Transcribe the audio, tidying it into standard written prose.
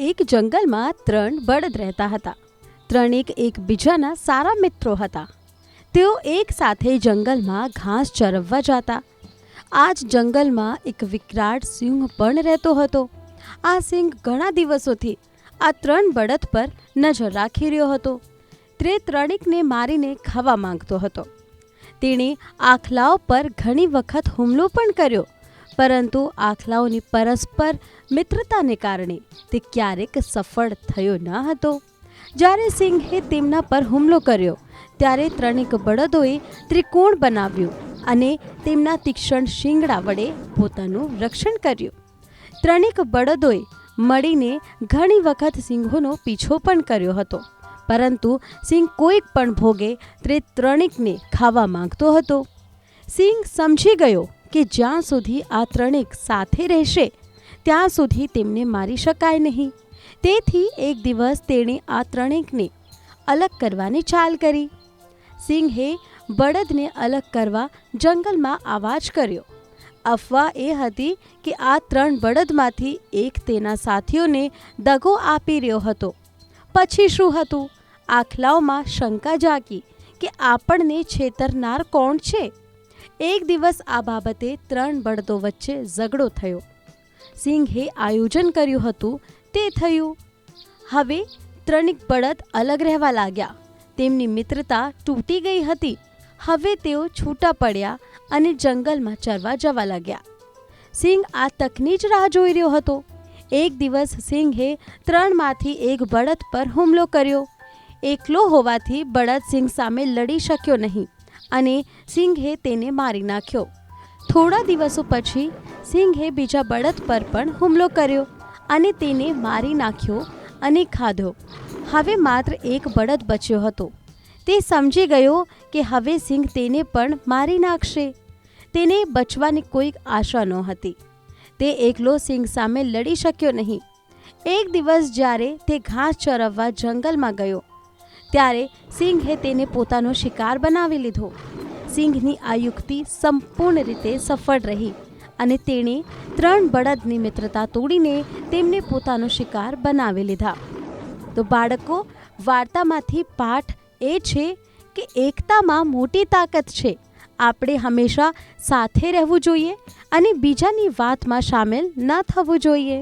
એક જંગલમાં 3 બળદ રહેતા હતા. ત્રણેક એકબીજાના સારા મિત્રો હતા. તેઓ એક સાથે જંગલમાં ઘાસ ચરવવા જતા. આ જ જંગલમાં એક વિકરાળ સિંહ પણ રહેતો હતો. આ સિંહ ઘણા દિવસોથી આ 3 બળદ પર નજર રાખી રહ્યો હતો. તે ત્રણેકને મારીને ખાવા માંગતો હતો. તેણે આખલાઓ પર ઘણી વખત હુમલો પણ કર્યો, પરંતુ આખલાઓની પરસ્પર મિત્રતાને કારણે તે ક્યારેક સફળ થયો ન હતો. જ્યારે સિંહે તેમના પર હુમલો કર્યો ત્યારે ત્રણેક બળદોએ ત્રિકોણ બનાવ્યું અને તેમના તીક્ષ્ણ શિંગડા વડે પોતાનું રક્ષણ કર્યું. ત્રણેક બળદોએ મળીને ઘણી વખત સિંહોનો પીછો પણ કર્યો હતો, પરંતુ સિંહ કોઈક પણ ભોગે તે ત્રણેકને ખાવા માંગતો હતો. સિંહ સમજી ગયો કે જ્યાં સુધી આ ત્રણેક સાથે રહેશે ત્યાં સુધી તેમને મારી શકાય નહીં. તેથી એક દિવસ તેણે આ ત્રણેકને અલગ કરવાની ચાલ કરી. સિંહે બળદને અલગ કરવા જંગલમાં અવાજ કર્યો. અફવા એ હતી કે આ 3 બળદમાંથી એક તેના સાથીઓને દગો આપી રહ્યો હતો. પછી શું હતું? આખલાઓમાં શંકા જાગી કે આપણને છેતરનાર કોણ છે. એક દિવસ આ બાબતે 3 બળદો વચ્ચે ઝઘડો થયો. સિંહે આયોજન કર્યું હતું તે થયું. હવે ત્રણેક બળદ અલગ રહેવા લાગ્યા. તેમની મિત્રતા તૂટી ગઈ હતી. હવે તેઓ છૂટા પડ્યા અને જંગલમાં ચરવા જવા લાગ્યા. સિંહ આ તકની જ રાહ જોઈ રહ્યો હતો. એક દિવસ સિંહે 3માંથી એક બળદ પર હુમલો કર્યો. એકલો હોવાથી બળદ સિંહ સામે લડી શક્યો નહીં અને સિંહે તેને મારી નાખ્યો. થોડા દિવસો પછી સિંહે બીજા બળદ પર પણ હુમલો કર્યો અને તેને મારી નાખ્યો અને ખાધો. હવે માત્ર એક બળદ બચ્યો હતો. તે સમજી ગયો કે હવે સિંહ તેને પણ મારી નાખશે. તેને બચવાની કોઈ આશા નહોતી. તે એકલો સિંહ સામે લડી શક્યો નહીં. એક દિવસ જ્યારે તે ઘાસ ચરવવા જંગલમાં ગયો ત્યારે સિંહે તેને પોતાનો શિકાર બનાવી લીધો. સિંહની આ યુક્તિ સંપૂર્ણ રીતે સફળ રહી અને તેણે 3 બળદની મિત્રતા તોડીને તેમને પોતાનો શિકાર બનાવી લીધા. તો બાળકો, વાર્તામાંથી પાઠ એ છે કે એકતામાં મોટી તાકાત છે. આપણે હંમેશા સાથે રહેવું જોઈએ અને બીજાની વાતમાં સામેલ ન થવું જોઈએ.